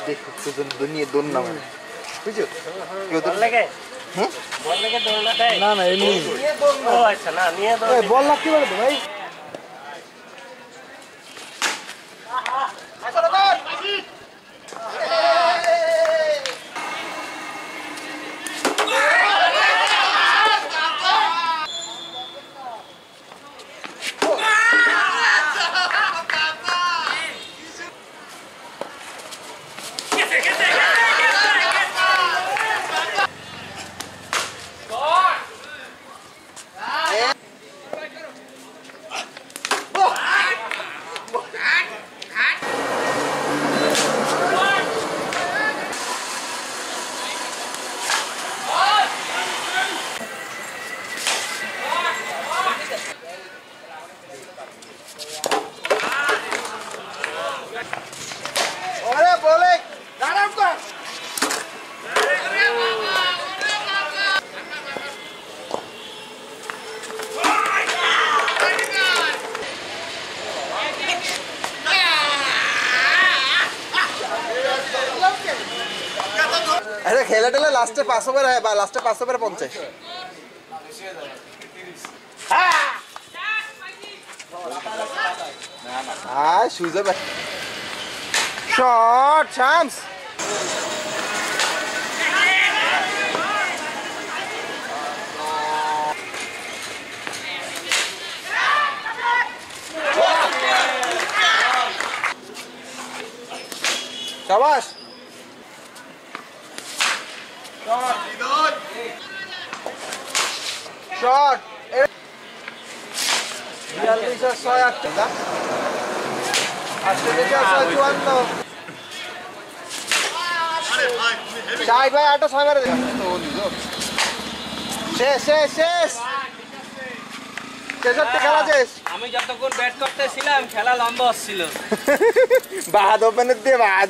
দেখো দুজন দুনিয়া দোন না মানে বুঝছো কেউ তো লাগে বল লাগে দৌড় না দেয় না না এমনি ও আচ্ছা না নিয়ে দৌড় এই বল লাগতে পারে তো ভাই अरे खेला टेला लास्ट 500 पर है बा लास्ट 500 पर 50 हां शूज है शॉट शाम्स शाबाश shot Realisa saya tidak. Aslinya saya cuan lo. Shahid bhai ato samare dekha. শেষ কেসতে খেলা শেষ আমি যতক্ষণ ব্যাট করতেছিলাম খেলা লম্বা হচ্ছিল বাদ ওপেনের দিয়ে বাদ